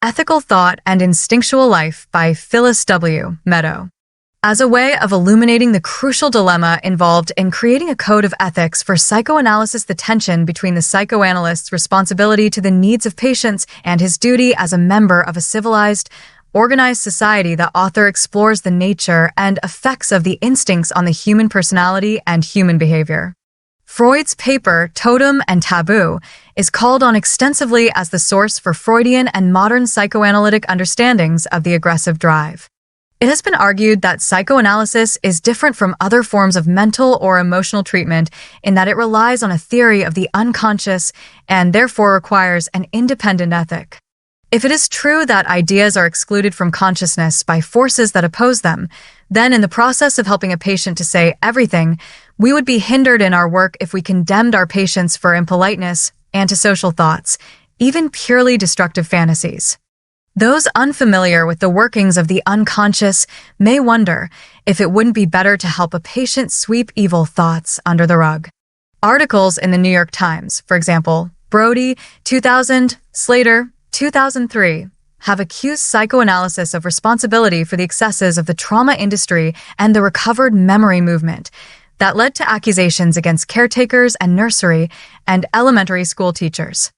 Ethical Thought and Instinctual Life by Phyllis W. Meadow. As a way of illuminating the crucial dilemma involved in creating a code of ethics for psychoanalysis, the tension between the psychoanalyst's responsibility to the needs of patients and his duty as a member of a civilized, organized society, the author explores the nature and effects of the instincts on the human personality and human behavior. Freud's paper, Totem and Taboo, is called on extensively as the source for Freudian and modern psychoanalytic understandings of the aggressive drive. It has been argued that psychoanalysis is different from other forms of mental or emotional treatment in that it relies on a theory of the unconscious and therefore requires an independent ethic. If it is true that ideas are excluded from consciousness by forces that oppose them, then in the process of helping a patient to say everything, we would be hindered in our work if we condemned our patients for impoliteness, antisocial thoughts, even purely destructive fantasies. Those unfamiliar with the workings of the unconscious may wonder if it wouldn't be better to help a patient sweep evil thoughts under the rug. Articles in the New York Times, for example, Brody, 2000, Slater, 2003, have accused psychoanalysis of responsibility for the excesses of the trauma industry and the recovered memory movement that led to accusations against caretakers and nursery and elementary school teachers.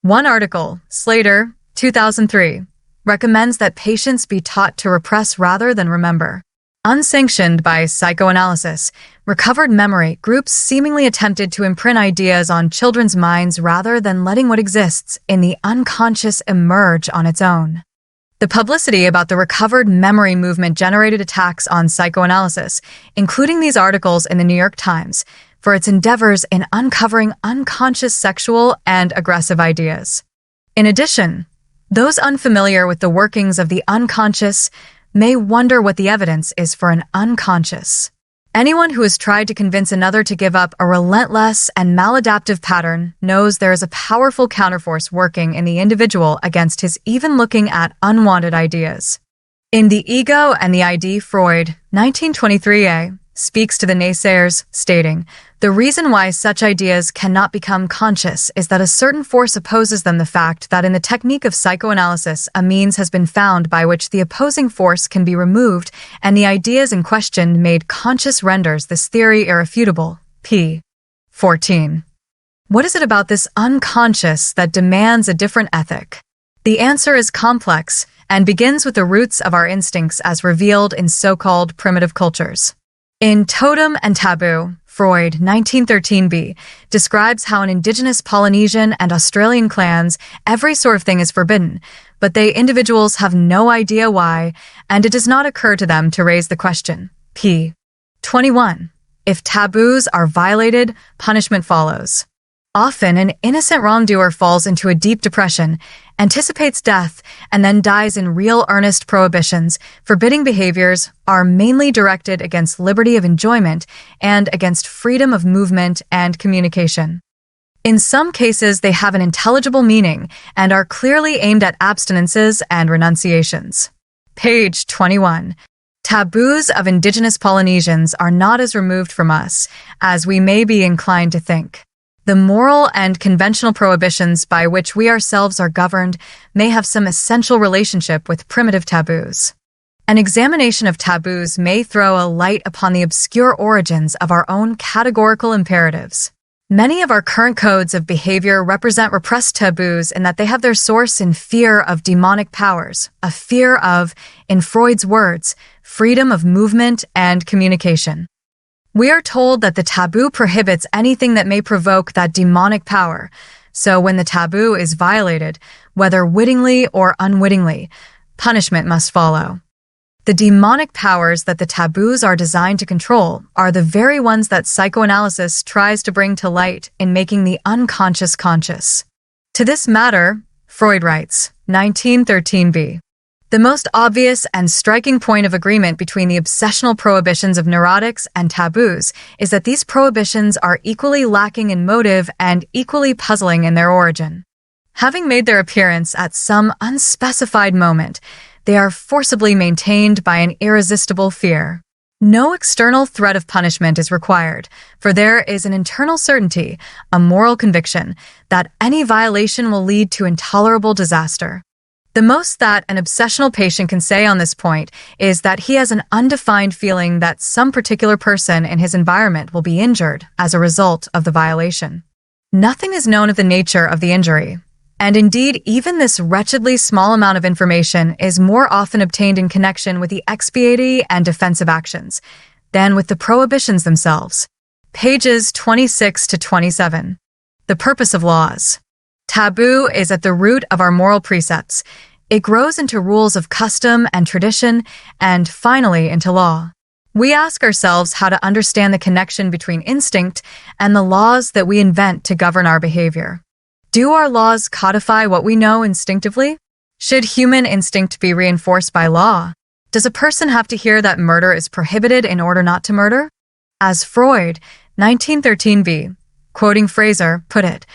One article, Slater, 2003, recommends that patients be taught to repress rather than remember. Unsanctioned by psychoanalysis, recovered memory groups seemingly attempted to imprint ideas on children's minds rather than letting what exists in the unconscious emerge on its own. The publicity about the recovered memory movement generated attacks on psychoanalysis, including these articles in the New York Times, for its endeavors in uncovering unconscious sexual and aggressive ideas. In addition, those unfamiliar with the workings of the unconscious may wonder what the evidence is for an unconscious. Anyone who has tried to convince another to give up a relentless and maladaptive pattern knows there is a powerful counterforce working in the individual against his even looking at unwanted ideas. In The Ego and the ID, Freud, 1923a, speaks to the naysayers, stating, "The reason why such ideas cannot become conscious is that a certain force opposes them. The fact that in the technique of psychoanalysis a means has been found by which the opposing force can be removed and the ideas in question made conscious renders this theory irrefutable." p. 14. What is it about this unconscious that demands a different ethic? The answer is complex and begins with the roots of our instincts as revealed in so-called primitive cultures. In Totem and Taboo, Freud, 1913b, describes how in indigenous Polynesian and Australian clans, every sort of thing is forbidden, but they individuals have no idea why, and it does not occur to them to raise the question. p. 21. If taboos are violated, punishment follows. Often, an innocent wrongdoer falls into a deep depression, anticipates death, and then dies in real earnest. Prohibitions, forbidding behaviors, are mainly directed against liberty of enjoyment and against freedom of movement and communication. In some cases, they have an intelligible meaning and are clearly aimed at abstinences and renunciations. Page 21. Taboos of indigenous Polynesians are not as removed from us as we may be inclined to think. The moral and conventional prohibitions by which we ourselves are governed may have some essential relationship with primitive taboos. An examination of taboos may throw a light upon the obscure origins of our own categorical imperatives. Many of our current codes of behavior represent repressed taboos in that they have their source in fear of demonic powers, a fear of, in Freud's words, freedom of movement and communication. We are told that the taboo prohibits anything that may provoke that demonic power, so when the taboo is violated, whether wittingly or unwittingly, punishment must follow. The demonic powers that the taboos are designed to control are the very ones that psychoanalysis tries to bring to light in making the unconscious conscious. To this matter, Freud writes, 1913b, "The most obvious and striking point of agreement between the obsessional prohibitions of neurotics and taboos is that these prohibitions are equally lacking in motive and equally puzzling in their origin. Having made their appearance at some unspecified moment, they are forcibly maintained by an irresistible fear. No external threat of punishment is required, for there is an internal certainty, a moral conviction, that any violation will lead to intolerable disaster. The most that an obsessional patient can say on this point is that he has an undefined feeling that some particular person in his environment will be injured as a result of the violation. Nothing is known of the nature of the injury, and indeed even this wretchedly small amount of information is more often obtained in connection with the expiatory and defensive actions than with the prohibitions themselves. Pages 26 to 27. The purpose of laws. Taboo is at the root of our moral precepts. It grows into rules of custom and tradition, and finally into law. We ask ourselves how to understand the connection between instinct and the laws that we invent to govern our behavior. Do our laws codify what we know instinctively? Should human instinct be reinforced by law? Does a person have to hear that murder is prohibited in order not to murder? As Freud, 1913b, quoting Fraser, put it,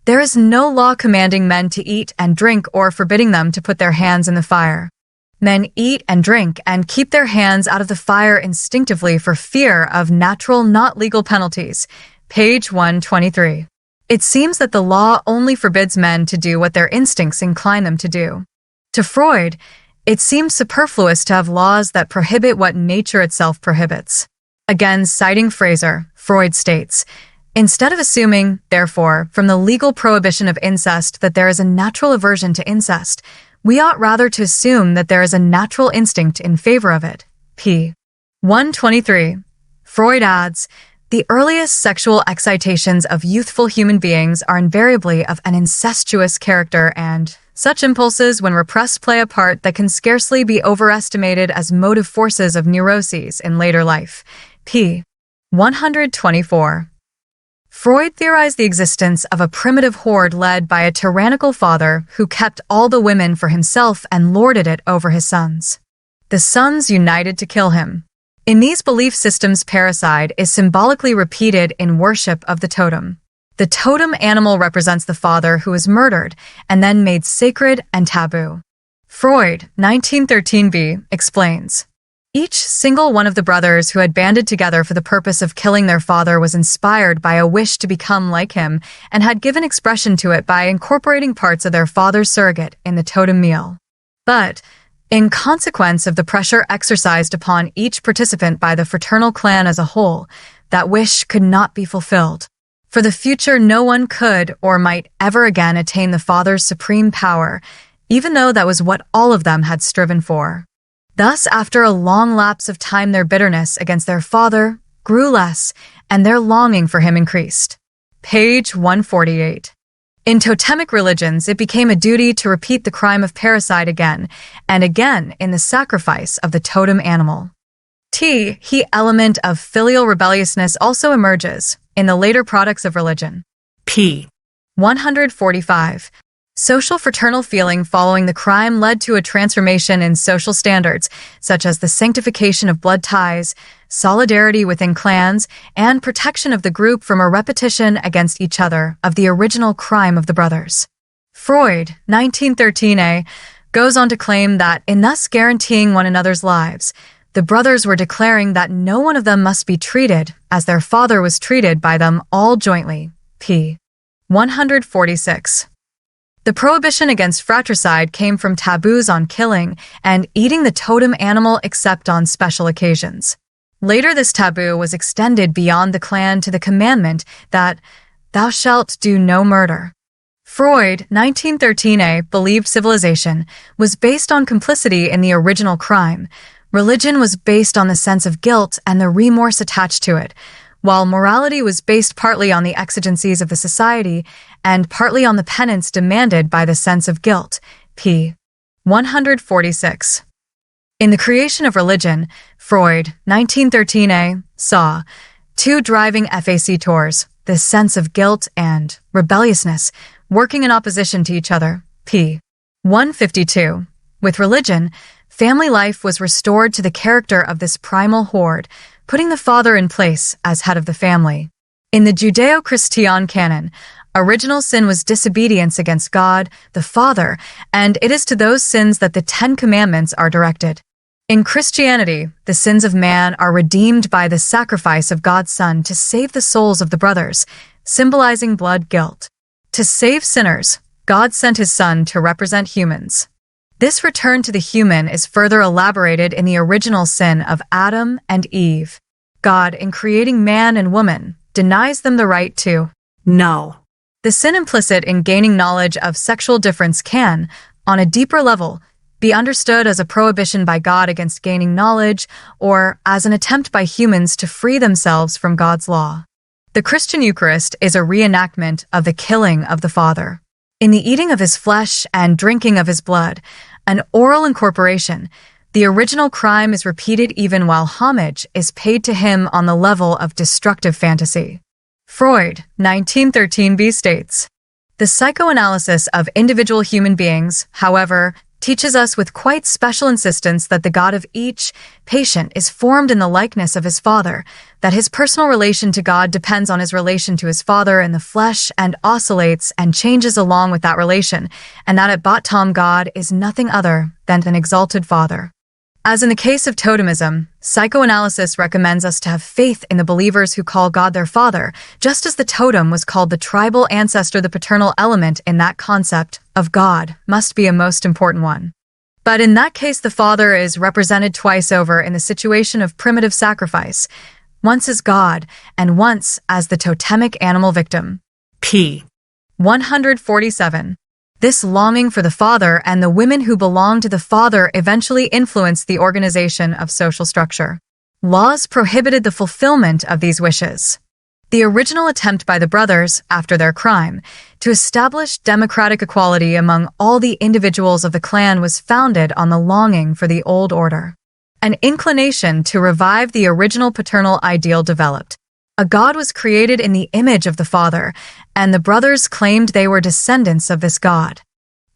"There is no law commanding men to eat and drink or forbidding them to put their hands in the fire. Men eat and drink and keep their hands out of the fire instinctively for fear of natural, not legal penalties." Page 123. It seems that the law only forbids men to do what their instincts incline them to do. To Freud, it seems superfluous to have laws that prohibit what nature itself prohibits. Again, citing Fraser, Freud states, "Instead of assuming, therefore, from the legal prohibition of incest that there is a natural aversion to incest, we ought rather to assume that there is a natural instinct in favor of it." P. 123. Freud adds, "The earliest sexual excitations of youthful human beings are invariably of an incestuous character, and such impulses, when repressed, play a part that can scarcely be overestimated as motive forces of neuroses in later life." P. 124. Freud theorized the existence of a primitive horde led by a tyrannical father who kept all the women for himself and lorded it over his sons. The sons united to kill him. In these belief systems, parricide is symbolically repeated in worship of the totem. The totem animal represents the father who is murdered and then made sacred and taboo. Freud, 1913b, explains, "Each single one of the brothers who had banded together for the purpose of killing their father was inspired by a wish to become like him and had given expression to it by incorporating parts of their father's surrogate in the totem meal. But, in consequence of the pressure exercised upon each participant by the fraternal clan as a whole, that wish could not be fulfilled. For the future, no one could or might ever again attain the father's supreme power, even though that was what all of them had striven for. Thus, after a long lapse of time, their bitterness against their father grew less, and their longing for him increased." Page 148. In totemic religions, it became a duty to repeat the crime of parricide again and again in the sacrifice of the totem animal. He element of filial rebelliousness also emerges in the later products of religion. P. 145. Social fraternal feeling following the crime led to a transformation in social standards, such as the sanctification of blood ties, solidarity within clans, and protection of the group from a repetition against each other of the original crime of the brothers. Freud, 1913a, goes on to claim that in thus guaranteeing one another's lives, the brothers were declaring that no one of them must be treated as their father was treated by them all jointly. P. 146. The prohibition against fratricide came from taboos on killing and eating the totem animal except on special occasions. Later, this taboo was extended beyond the clan to the commandment that "thou shalt do no murder." Freud, 1913a, believed civilization was based on complicity in the original crime. Religion was based on the sense of guilt and the remorse attached to it, while morality was based partly on the exigencies of the society and partly on the penance demanded by the sense of guilt. P. 146. In the creation of religion, Freud, 1913a, saw two driving factors, the sense of guilt and rebelliousness, working in opposition to each other. P. 152. With religion, family life was restored to the character of this primal horde, putting the father in place as head of the family. In the Judeo-Christian canon, original sin was disobedience against God, the Father, and it is to those sins that the Ten Commandments are directed. In Christianity, the sins of man are redeemed by the sacrifice of God's Son to save the souls of the brothers, symbolizing blood guilt. To save sinners, God sent his Son to represent humans. This return to the human is further elaborated in the original sin of Adam and Eve. God, in creating man and woman, denies them the right to know. The sin implicit in gaining knowledge of sexual difference can, on a deeper level, be understood as a prohibition by God against gaining knowledge or as an attempt by humans to free themselves from God's law. The Christian Eucharist is a reenactment of the killing of the Father. In the eating of his flesh and drinking of his blood, an oral incorporation, the original crime is repeated even while homage is paid to him on the level of destructive fantasy. Freud, 1913b states, "The psychoanalysis of individual human beings, however, teaches us with quite special insistence that the God of each patient is formed in the likeness of his Father, that his personal relation to God depends on his relation to his Father in the flesh and oscillates and changes along with that relation, and that at bottom God is nothing other than an exalted Father." As in the case of totemism, psychoanalysis recommends us to have faith in the believers who call God their Father, just as the totem was called the tribal ancestor. The paternal element in that concept of God must be a most important one. But in that case, the Father is represented twice over in the situation of primitive sacrifice, once as God and once as the totemic animal victim. p. 147. This longing for the Father and the women who belong to the Father eventually influenced the organization of social structure. Laws prohibited the fulfillment of these wishes. The original attempt by the brothers, after their crime, to establish democratic equality among all the individuals of the clan was founded on the longing for the old order. An inclination to revive the original paternal ideal developed. A God was created in the image of the Father, and the brothers claimed they were descendants of this God.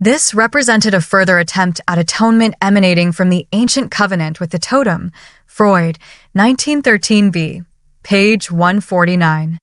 This represented a further attempt at atonement emanating from the ancient covenant with the totem. Freud, 1913b, page 149.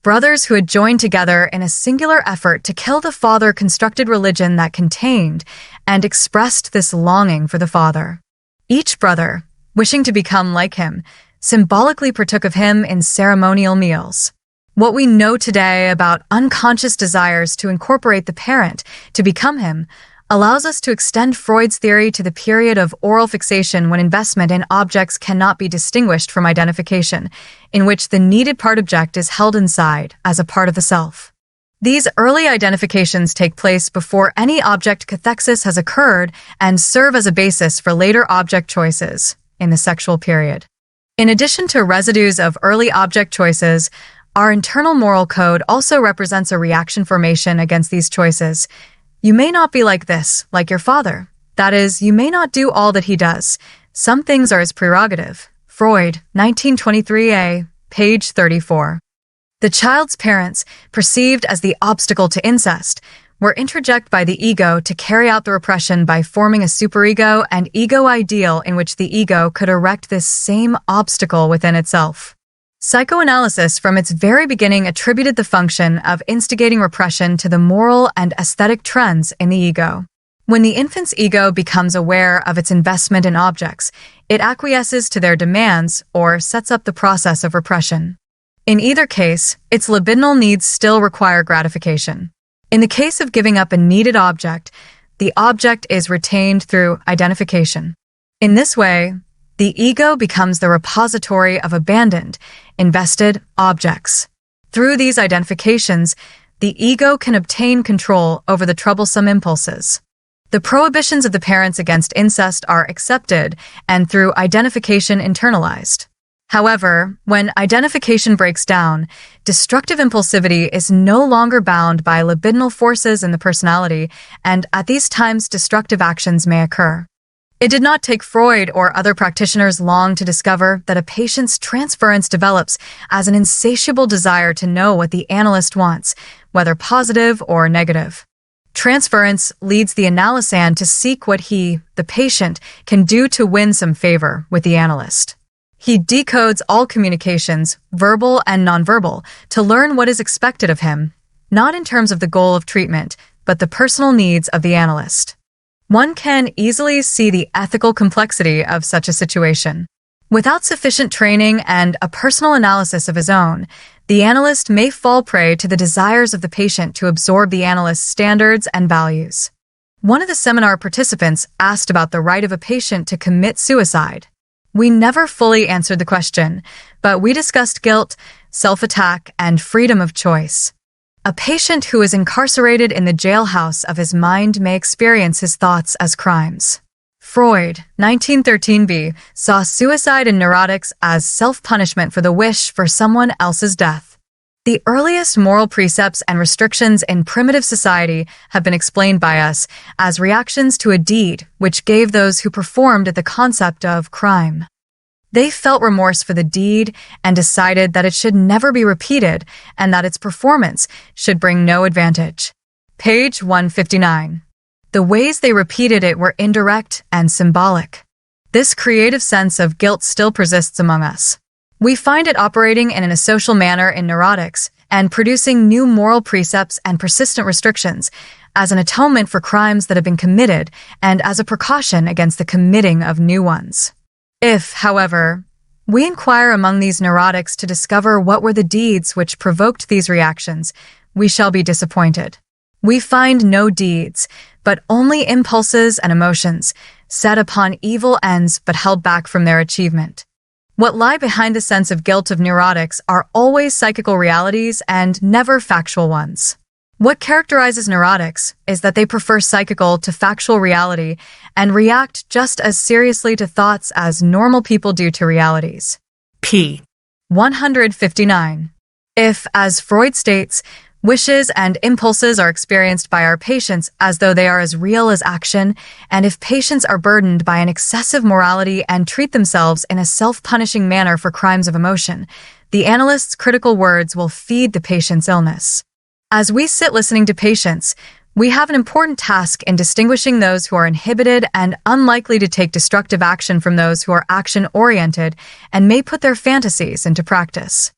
Brothers who had joined together in a singular effort to kill the Father constructed religion that contained and expressed this longing for the Father. Each brother, wishing to become like him, symbolically partook of him in ceremonial meals. What we know today about unconscious desires to incorporate the parent to become him allows us to extend Freud's theory to the period of oral fixation when investment in objects cannot be distinguished from identification, in which the needed part object is held inside as a part of the self. These early identifications take place before any object cathexis has occurred and serve as a basis for later object choices in the sexual period. In addition to residues of early object choices, our internal moral code also represents a reaction formation against these choices. You may not be like this, like your father. That is, you may not do all that he does. Some things are his prerogative. Freud, 1923a, page 34. The child's parents, perceived as the obstacle to incest, were interjected by the ego to carry out the repression by forming a superego and ego ideal in which the ego could erect this same obstacle within itself. Psychoanalysis from its very beginning attributed the function of instigating repression to the moral and aesthetic trends in the ego. When the infant's ego becomes aware of its investment in objects, it acquiesces to their demands or sets up the process of repression. In either case, its libidinal needs still require gratification. In the case of giving up a needed object, the object is retained through identification. In this way, the ego becomes the repository of abandoned, invested objects. Through these identifications, the ego can obtain control over the troublesome impulses. The prohibitions of the parents against incest are accepted and through identification internalized. However, when identification breaks down, destructive impulsivity is no longer bound by libidinal forces in the personality, and at these times destructive actions may occur. It did not take Freud or other practitioners long to discover that a patient's transference develops as an insatiable desire to know what the analyst wants, whether positive or negative. Transference leads the analysand to seek what he, the patient, can do to win some favor with the analyst. He decodes all communications, verbal and nonverbal, to learn what is expected of him, not in terms of the goal of treatment, but the personal needs of the analyst. One can easily see the ethical complexity of such a situation. Without sufficient training and a personal analysis of his own, the analyst may fall prey to the desires of the patient to absorb the analyst's standards and values. One of the seminar participants asked about the right of a patient to commit suicide. We never fully answered the question, but we discussed guilt, self-attack, and freedom of choice. A patient who is incarcerated in the jailhouse of his mind may experience his thoughts as crimes. Freud, 1913b, saw suicide in neurotics as self-punishment for the wish for someone else's death. The earliest moral precepts and restrictions in primitive society have been explained by us as reactions to a deed which gave those who performed it the concept of crime. They felt remorse for the deed and decided that it should never be repeated and that its performance should bring no advantage. Page 159. The ways they repeated it were indirect and symbolic. This creative sense of guilt still persists among us. We find it operating in a social manner in neurotics and producing new moral precepts and persistent restrictions as an atonement for crimes that have been committed and as a precaution against the committing of new ones. If, however, we inquire among these neurotics to discover what were the deeds which provoked these reactions, we shall be disappointed. We find no deeds, but only impulses and emotions, set upon evil ends but held back from their achievement. What lie behind the sense of guilt of neurotics are always psychical realities and never factual ones. What characterizes neurotics is that they prefer psychical to factual reality and react just as seriously to thoughts as normal people do to realities. P. 159. If, as Freud states, wishes and impulses are experienced by our patients as though they are as real as action, and if patients are burdened by an excessive morality and treat themselves in a self-punishing manner for crimes of emotion, the analyst's critical words will feed the patient's illness. As we sit listening to patients, we have an important task in distinguishing those who are inhibited and unlikely to take destructive action from those who are action-oriented and may put their fantasies into practice.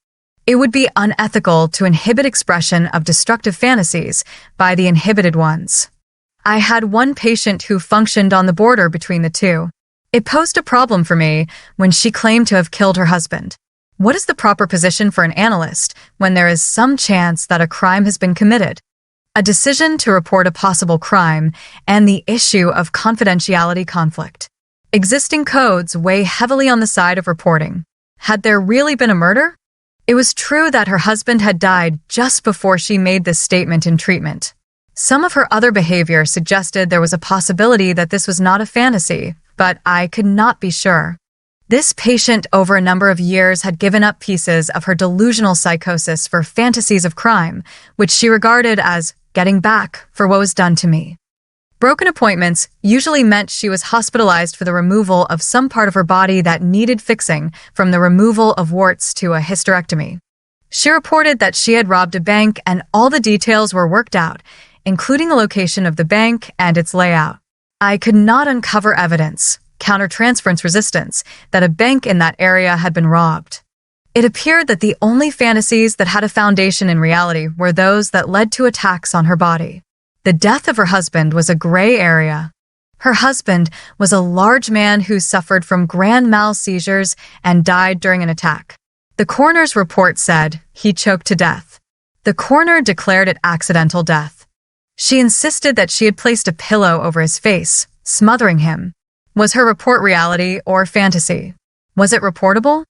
It would be unethical to inhibit expression of destructive fantasies by the inhibited ones. I had one patient who functioned on the border between the two. It posed a problem for me when she claimed to have killed her husband. What is the proper position for an analyst when there is some chance that a crime has been committed? A decision to report a possible crime and the issue of confidentiality conflict. Existing codes weigh heavily on the side of reporting. Had there really been a murder? It was true that her husband had died just before she made this statement in treatment. Some of her other behavior suggested there was a possibility that this was not a fantasy, but I could not be sure. This patient over a number of years had given up pieces of her delusional psychosis for fantasies of crime, which she regarded as getting back for what was done to me. Broken appointments usually meant she was hospitalized for the removal of some part of her body that needed fixing, from the removal of warts to a hysterectomy. She reported that she had robbed a bank and all the details were worked out, including the location of the bank and its layout. I could not uncover evidence, countertransference resistance, that a bank in that area had been robbed. It appeared that the only fantasies that had a foundation in reality were those that led to attacks on her body. The death of her husband was a gray area. Her husband was a large man who suffered from grand mal seizures and died during an attack. The coroner's report said he choked to death. The coroner declared it accidental death. She insisted that she had placed a pillow over his face, smothering him. Was her report reality or fantasy? Was it reportable?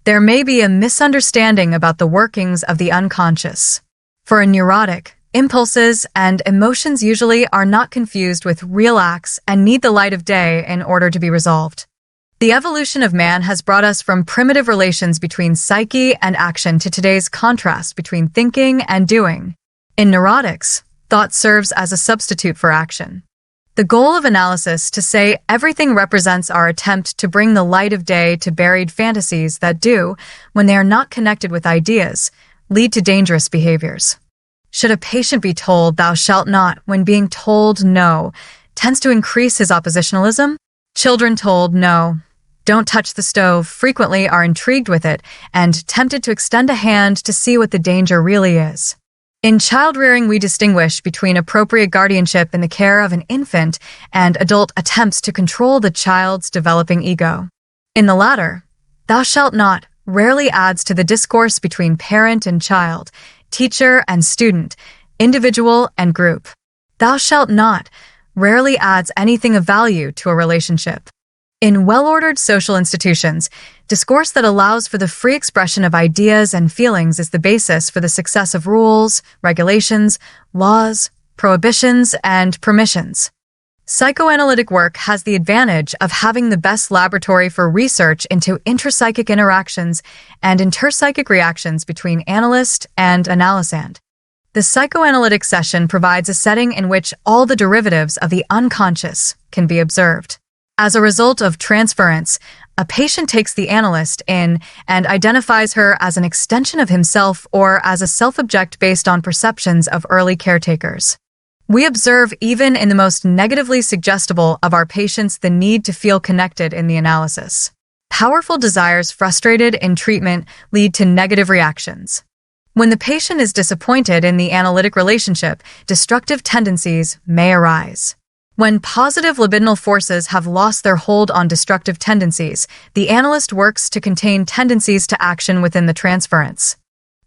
There may be a misunderstanding about the workings of the unconscious. For a neurotic, impulses and emotions usually are not confused with real acts and need the light of day in order to be resolved. The evolution of man has brought us from primitive relations between psyche and action to today's contrast between thinking and doing. In neurotics, thought serves as a substitute for action. The goal of analysis to say everything represents our attempt to bring the light of day to buried fantasies that do, when they are not connected with ideas, lead to dangerous behaviors. Should a patient be told "thou shalt not" when being told "no" tends to increase his oppositionalism? Children told "no, don't touch the stove" frequently are intrigued with it and tempted to extend a hand to see what the danger really is. In child-rearing, we distinguish between appropriate guardianship in the care of an infant and adult attempts to control the child's developing ego. In the latter, "thou shalt not" rarely adds to the discourse between parent and child, teacher and student, individual and group. "Thou shalt not" rarely adds anything of value to a relationship. In well-ordered social institutions, discourse that allows for the free expression of ideas and feelings is the basis for the success of rules, regulations, laws, prohibitions, and permissions. Psychoanalytic work has the advantage of having the best laboratory for research into intrapsychic interactions and interpsychic reactions between analyst and analysand. The psychoanalytic session provides a setting in which all the derivatives of the unconscious can be observed. As a result of transference, a patient takes the analyst in and identifies her as an extension of himself or as a self-object based on perceptions of early caretakers. We observe even in the most negatively suggestible of our patients the need to feel connected in the analysis. Powerful desires frustrated in treatment lead to negative reactions. When the patient is disappointed in the analytic relationship, destructive tendencies may arise. When positive libidinal forces have lost their hold on destructive tendencies, the analyst works to contain tendencies to action within the transference.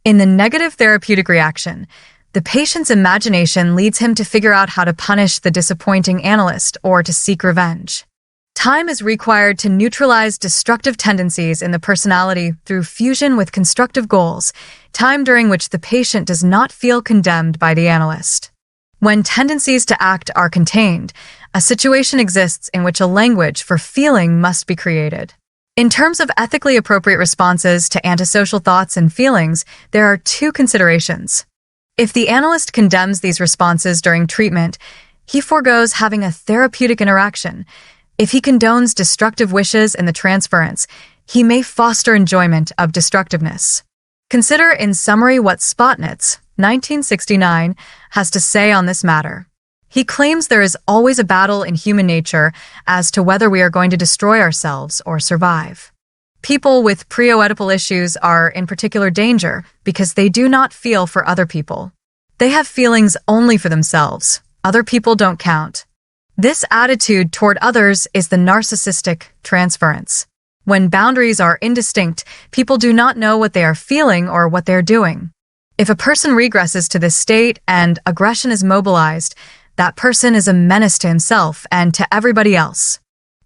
In the negative therapeutic reaction, the patient's imagination leads him to figure out how to punish the disappointing analyst or to seek revenge. Time is required to neutralize destructive tendencies in the personality through fusion with constructive goals, time during which the patient does not feel condemned by the analyst. When tendencies to act are contained, a situation exists in which a language for feeling must be created. In terms of ethically appropriate responses to antisocial thoughts and feelings, there are two considerations. If the analyst condemns these responses during treatment, he forgoes having a therapeutic interaction. If he condones destructive wishes in the transference, he may foster enjoyment of destructiveness. Consider in summary what Spotnitz, 1969, has to say on this matter. He claims there is always a battle in human nature as to whether we are going to destroy ourselves or survive. People with pre-Oedipal issues are in particular danger because they do not feel for other people. They have feelings only for themselves. Other people don't count. This attitude toward others is the narcissistic transference. When boundaries are indistinct, people do not know what they are feeling or what they are doing. If a person regresses to this state and aggression is mobilized, that person is a menace to himself and to everybody else.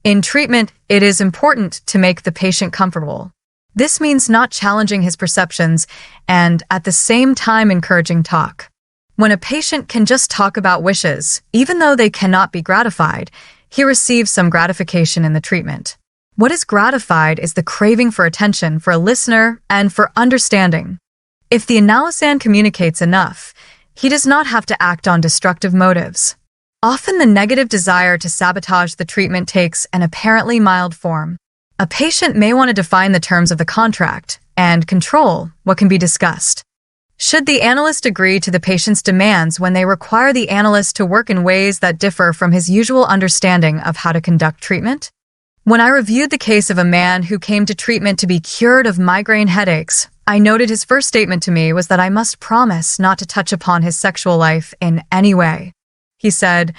In treatment, it is important to make the patient comfortable. This means not challenging his perceptions and, at the same time, encouraging talk. When a patient can just talk about wishes, even though they cannot be gratified, he receives some gratification in the treatment. What is gratified is the craving for attention for a listener and for understanding. If the analysand communicates enough, he does not have to act on destructive motives. Often the negative desire to sabotage the treatment takes an apparently mild form. A patient may want to define the terms of the contract and control what can be discussed. Should the analyst agree to the patient's demands when they require the analyst to work in ways that differ from his usual understanding of how to conduct treatment? When I reviewed the case of a man who came to treatment to be cured of migraine headaches, I noted his first statement to me was that I must promise not to touch upon his sexual life in any way. He said,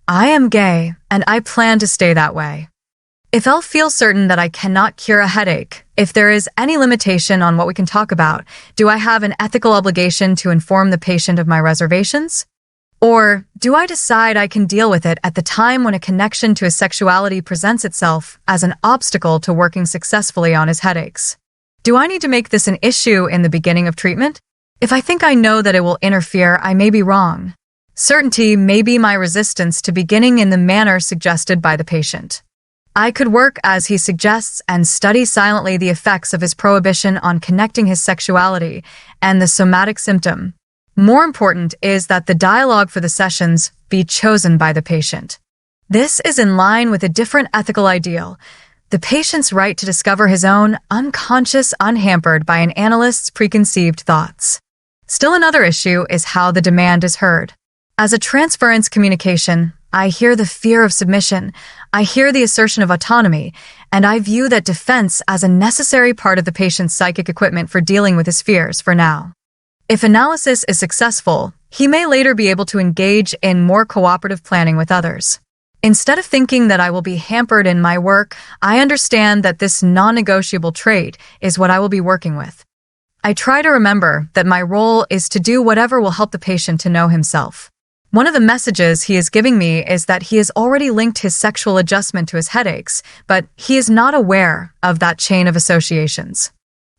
"I am gay, and I plan to stay that way. If I'll feel certain that I cannot cure a headache, if there is any limitation on what we can talk about, do I have an ethical obligation to inform the patient of my reservations? Or do I decide I can deal with it at the time when a connection to his sexuality presents itself as an obstacle to working successfully on his headaches? Do I need to make this an issue in the beginning of treatment? If I think I know that it will interfere, I may be wrong. Certainty may be my resistance to beginning in the manner suggested by the patient. I could work as he suggests and study silently the effects of his prohibition on connecting his sexuality and the somatic symptom. More important is that the dialogue for the sessions be chosen by the patient. This is in line with a different ethical ideal, the patient's right to discover his own unconscious unhampered by an analyst's preconceived thoughts. Still another issue is how the demand is heard. As a transference communication, I hear the fear of submission, I hear the assertion of autonomy, and I view that defense as a necessary part of the patient's psychic equipment for dealing with his fears for now. If analysis is successful, he may later be able to engage in more cooperative planning with others. Instead of thinking that I will be hampered in my work, I understand that this non-negotiable trait is what I will be working with. I try to remember that my role is to do whatever will help the patient to know himself. One of the messages he is giving me is that he has already linked his sexual adjustment to his headaches, but he is not aware of that chain of associations.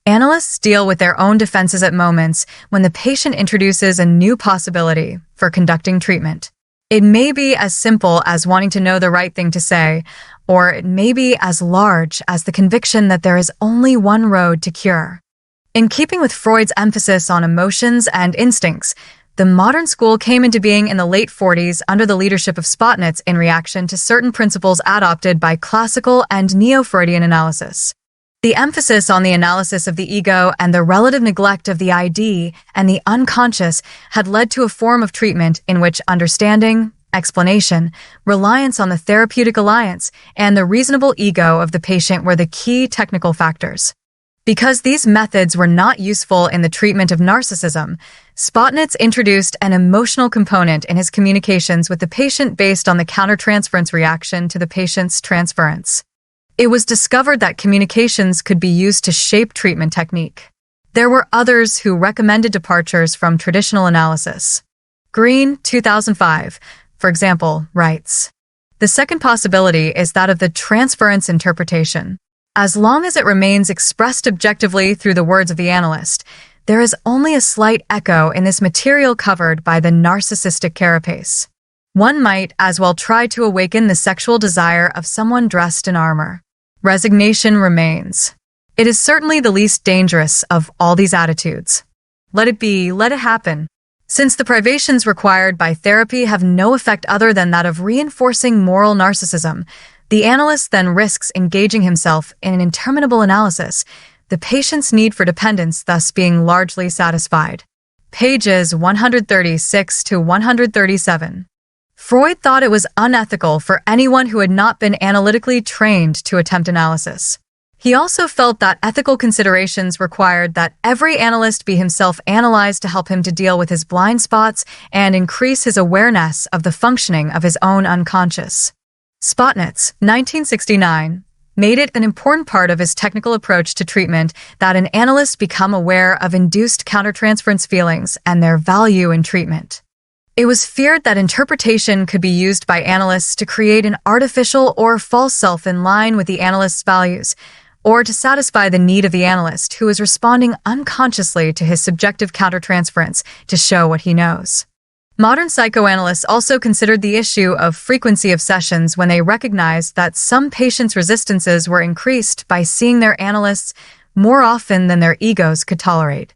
Analysts deal with their own defenses at moments when the patient introduces a new possibility for conducting treatment. It may be as simple as wanting to know the right thing to say, or it may be as large as the conviction that there is only one road to cure. In keeping with Freud's emphasis on emotions and instincts, the modern school came into being in the late 40s under the leadership of Spotnitz in reaction to certain principles adopted by classical and neo-Freudian analysis. The emphasis on the analysis of the ego and the relative neglect of the ID and the unconscious had led to a form of treatment in which understanding, explanation, reliance on the therapeutic alliance, and the reasonable ego of the patient were the key technical factors. Because these methods were not useful in the treatment of narcissism, Spotnitz introduced an emotional component in his communications with the patient based on the countertransference reaction to the patient's transference. It was discovered that communications could be used to shape treatment technique. There were others who recommended departures from traditional analysis. Green, 2005, for example, writes, "The second possibility is that of the transference interpretation. As long as it remains expressed objectively through the words of the analyst, there is only a slight echo in this material covered by the narcissistic carapace. One might as well try to awaken the sexual desire of someone dressed in armor. Resignation remains. It is certainly the least dangerous of all these attitudes. Let it be, let it happen. Since the privations required by therapy have no effect other than that of reinforcing moral narcissism, the analyst then risks engaging himself in an interminable analysis, the patient's need for dependence thus being largely satisfied." Pages 136 to 137. Freud thought it was unethical for anyone who had not been analytically trained to attempt analysis. He also felt that ethical considerations required that every analyst be himself analyzed to help him to deal with his blind spots and increase his awareness of the functioning of his own unconscious. Spotnitz, 1969, made it an important part of his technical approach to treatment that an analyst become aware of induced countertransference feelings and their value in treatment. It was feared that interpretation could be used by analysts to create an artificial or false self in line with the analyst's values, or to satisfy the need of the analyst who is responding unconsciously to his subjective countertransference to show what he knows. Modern psychoanalysts also considered the issue of frequency of sessions when they recognized that some patients' resistances were increased by seeing their analysts more often than their egos could tolerate.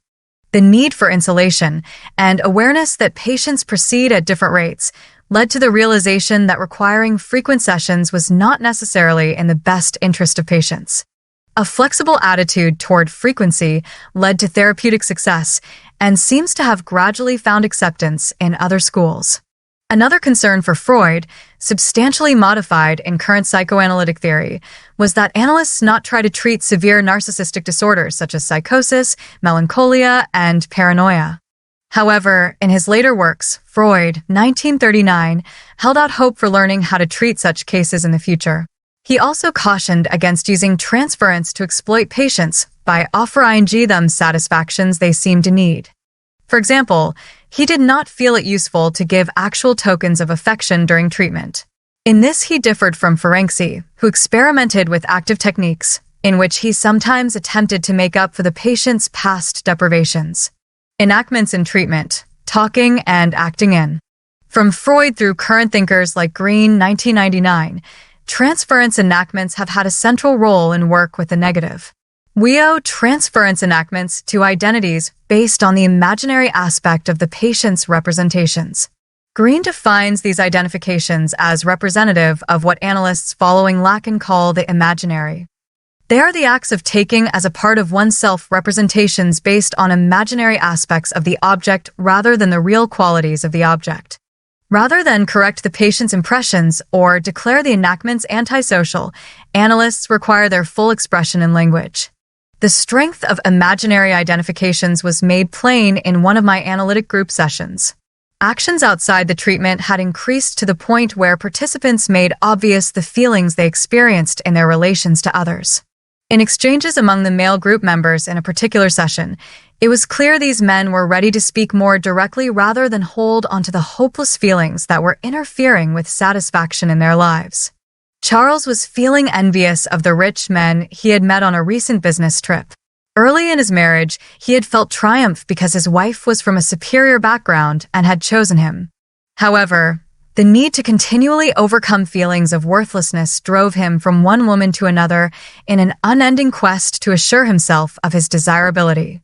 The need for insulation and awareness that patients proceed at different rates led to the realization that requiring frequent sessions was not necessarily in the best interest of patients. A flexible attitude toward frequency led to therapeutic success and seems to have gradually found acceptance in other schools. Another concern for Freud, substantially modified in current psychoanalytic theory, was that analysts not try to treat severe narcissistic disorders such as psychosis, melancholia, and paranoia. However, in his later works, Freud, 1939, held out hope for learning how to treat such cases in the future. He also cautioned against using transference to exploit patients by offering them satisfactions they seem to need. For example, he did not feel it useful to give actual tokens of affection during treatment. In this, he differed from Ferenczi, who experimented with active techniques, in which he sometimes attempted to make up for the patient's past deprivations. Enactments in treatment, talking and acting in. From Freud through current thinkers like Green, 1999, transference enactments have had a central role in work with the negative. We owe transference enactments to identities based on the imaginary aspect of the patient's representations. Green defines these identifications as representative of what analysts following Lacan call the imaginary. They are the acts of taking as a part of oneself representations based on imaginary aspects of the object rather than the real qualities of the object. Rather than correct the patient's impressions or declare the enactments antisocial, analysts require their full expression in language. The strength of imaginary identifications was made plain in one of my analytic group sessions. Actions outside the treatment had increased to the point where participants made obvious the feelings they experienced in their relations to others. In exchanges among the male group members in a particular session, It was clear these men were ready to speak more directly rather than hold onto the hopeless feelings that were interfering with satisfaction in their lives. Charles was feeling envious of the rich men he had met on a recent business trip. Early in his marriage, he had felt triumph because his wife was from a superior background and had chosen him. However, the need to continually overcome feelings of worthlessness drove him from one woman to another in an unending quest to assure himself of his desirability.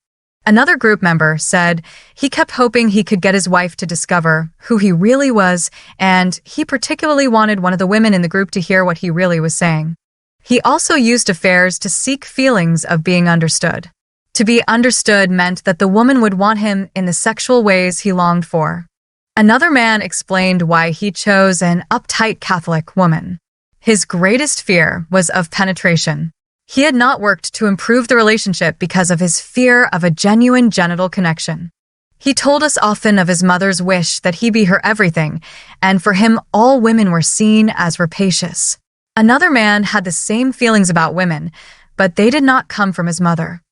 Another group member said he kept hoping he could get his wife to discover who he really was, and he particularly wanted one of the women in the group to hear what he really was saying. He also used affairs to seek feelings of being understood. To be understood meant that the woman would want him in the sexual ways he longed for. Another man explained why he chose an uptight Catholic woman. His greatest fear was of penetration. He had not worked to improve the relationship because of his fear of a genuine genital connection. He told us often of his mother's wish that he be her everything, and for him all women were seen as rapacious. Another man had the same feelings about women, but they did not come from his mother.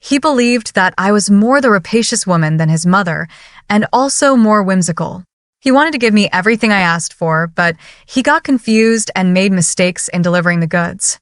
He believed that I was more the rapacious woman than his mother, and also more whimsical. He wanted to give me everything I asked for, but he got confused and made mistakes in delivering the goods.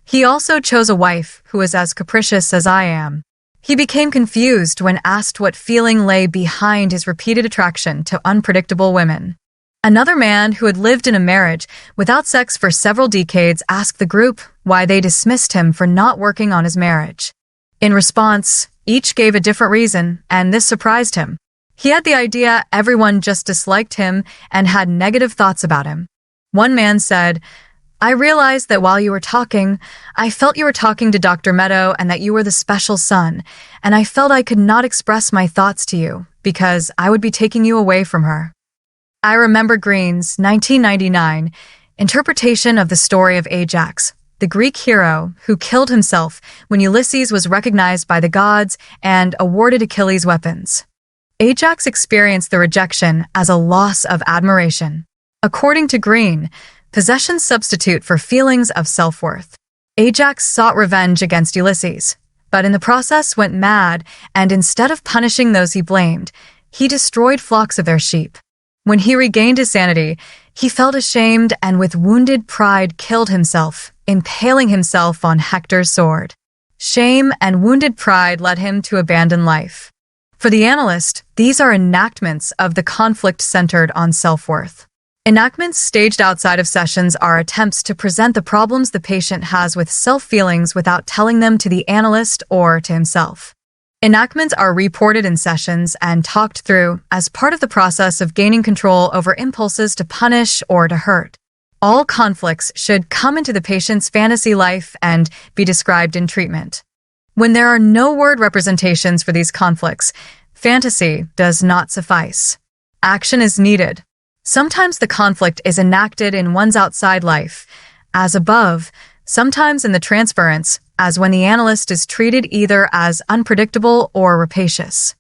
He also chose a wife who was as capricious as I am. He became confused when asked what feeling lay behind his repeated attraction to unpredictable women. Another man who had lived in a marriage without sex for several decades asked the group why they dismissed him for not working on his marriage. In response, each gave a different reason, and this surprised him. He had the idea everyone just disliked him and had negative thoughts about him. One man said, "I realized that while you were talking, I felt you were talking to Dr. Meadow and that you were the special son, and I felt I could not express my thoughts to you because I would be taking you away from her." I remember Green's 1999 interpretation of the story of Ajax, the Greek hero who killed himself when Ulysses was recognized by the gods and awarded Achilles weapons. Ajax experienced the rejection as a loss of admiration. According to Green, possessions substitute for feelings of self-worth. Ajax sought revenge against Ulysses, but in the process went mad, and instead of punishing those he blamed, he destroyed flocks of their sheep. When he regained his sanity, he felt ashamed and with wounded pride killed himself, impaling himself on Hector's sword. Shame and wounded pride led him to abandon life. For the analyst, these are enactments of the conflict centered on self-worth. Enactments staged outside of sessions are attempts to present the problems the patient has with self-feelings without telling them to the analyst or to himself. Enactments are reported in sessions and talked through as part of the process of gaining control over impulses to punish or to hurt. All conflicts should come into the patient's fantasy life and be described in treatment. When there are no word representations for these conflicts, fantasy does not suffice. Action is needed. Sometimes the conflict is enacted in one's outside life, as above, sometimes in the transference, as when the analyst is treated either as unpredictable or rapacious.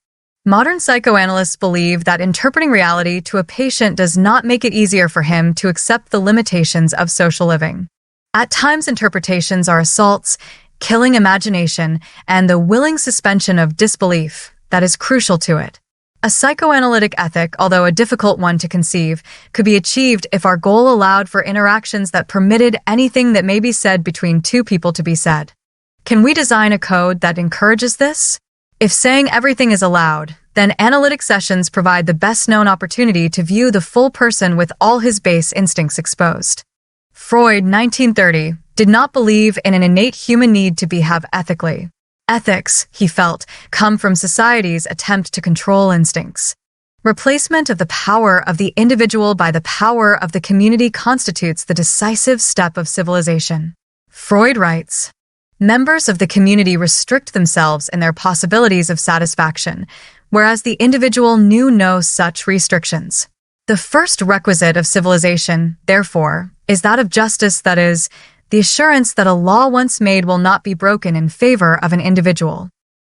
Modern psychoanalysts believe that interpreting reality to a patient does not make it easier for him to accept the limitations of social living. At times, interpretations are assaults, killing imagination, and the willing suspension of disbelief that is crucial to it. A psychoanalytic ethic, although a difficult one to conceive, could be achieved if our goal allowed for interactions that permitted anything that may be said between two people to be said. Can we design a code that encourages this? If saying everything is allowed, then analytic sessions provide the best-known opportunity to view the full person with all his base instincts exposed. Freud, 1930, did not believe in an innate human need to behave ethically. Ethics, he felt, come from society's attempt to control instincts. Replacement of the power of the individual by the power of the community constitutes the decisive step of civilization. Freud writes, "Members of the community restrict themselves in their possibilities of satisfaction, whereas the individual knew no such restrictions. The first requisite of civilization, therefore, is that of justice, that is, the assurance that a law once made will not be broken in favor of an individual.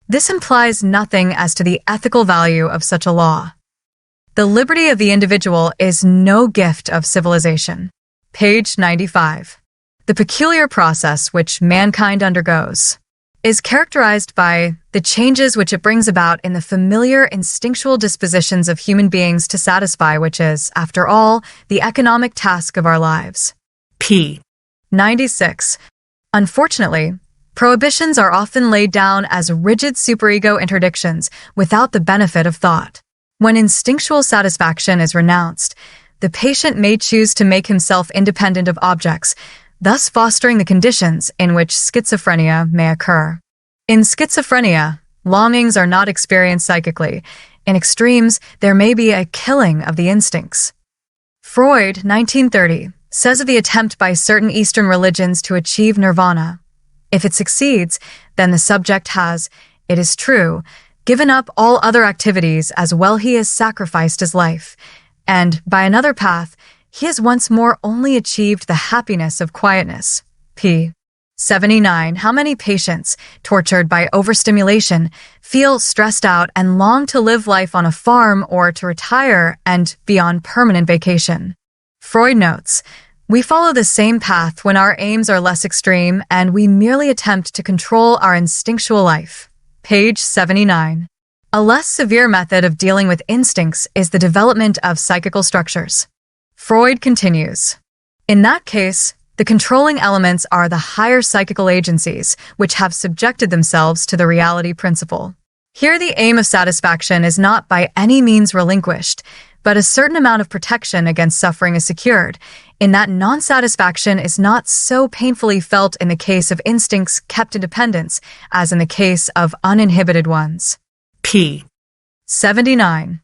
This implies nothing as to the ethical value of such a law. The liberty of the individual is no gift of civilization." Page 95. The peculiar process which mankind undergoes. is characterized by the changes which it brings about in the familiar instinctual dispositions of human beings to satisfy, which is, after all, the economic task of our lives. P. 96. Unfortunately, prohibitions are often laid down as rigid superego interdictions without the benefit of thought. When instinctual satisfaction is renounced, the patient may choose to make himself independent of objects, thus fostering the conditions in which schizophrenia may occur. In schizophrenia, longings are not experienced psychically. In extremes, there may be a killing of the instincts. Freud, 1930, says of the attempt by certain Eastern religions to achieve nirvana, if it succeeds, then the subject has, it is true, given up all other activities as well he has sacrificed his life, and, by another path, he has once more only achieved the happiness of quietness. P. 79. How many patients, tortured by overstimulation, feel stressed out and long to live life on a farm or to retire and be on permanent vacation? Freud notes, we follow the same path when our aims are less extreme and we merely attempt to control our instinctual life. Page 79. A less severe method of dealing with instincts is the development of psychical structures. Freud continues, in that case, the controlling elements are the higher psychical agencies, which have subjected themselves to the reality principle. Here the aim of satisfaction is not by any means relinquished, but a certain amount of protection against suffering is secured, in that non-satisfaction is not so painfully felt in the case of instincts kept in dependence as in the case of uninhibited ones. P. 79.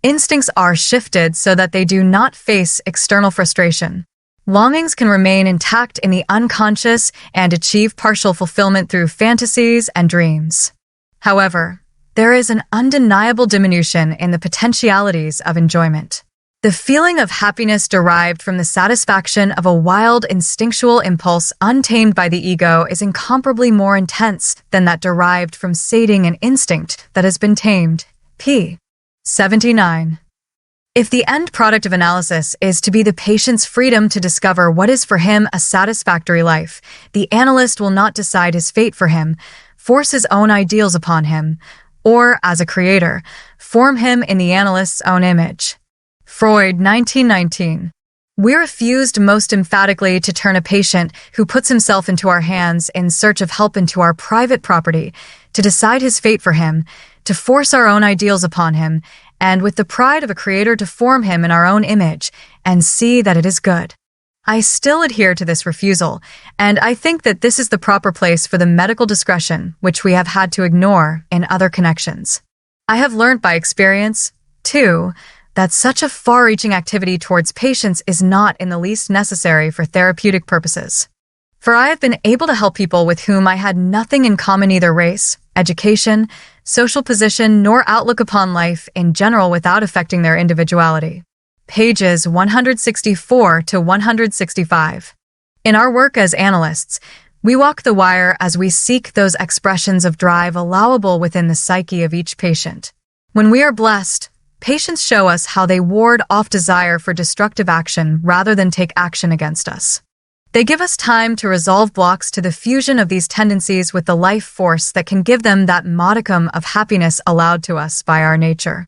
Instincts are shifted so that they do not face external frustration. Longings can remain intact in the unconscious and achieve partial fulfillment through fantasies and dreams. However, there is an undeniable diminution in the potentialities of enjoyment. The feeling of happiness derived from the satisfaction of a wild instinctual impulse untamed by the ego is incomparably more intense than that derived from sating an instinct that has been tamed. P. 79. If the end product of analysis is to be the patient's freedom to discover what is for him a satisfactory life, the analyst will not decide his fate for him, force his own ideals upon him, or, as a creator, form him in the analyst's own image. Freud, 1919. We refused most emphatically to turn a patient who puts himself into our hands in search of help into our private property, to decide his fate for him, to force our own ideals upon him, and with the pride of a creator to form him in our own image and see that it is good. I still adhere to this refusal, and I think that this is the proper place for the medical discretion which we have had to ignore in other connections. I have learned by experience, too, that such a far-reaching activity towards patients is not in the least necessary for therapeutic purposes. For I have been able to help people with whom I had nothing in common, either race, education, social position, nor outlook upon life in general, without affecting their individuality. Pages 164 to 165. In our work as analysts, we walk the wire as we seek those expressions of drive allowable within the psyche of each patient. When we are blessed, patients show us how they ward off desire for destructive action rather than take action against us. They give us time to resolve blocks to the fusion of these tendencies with the life force that can give them that modicum of happiness allowed to us by our nature.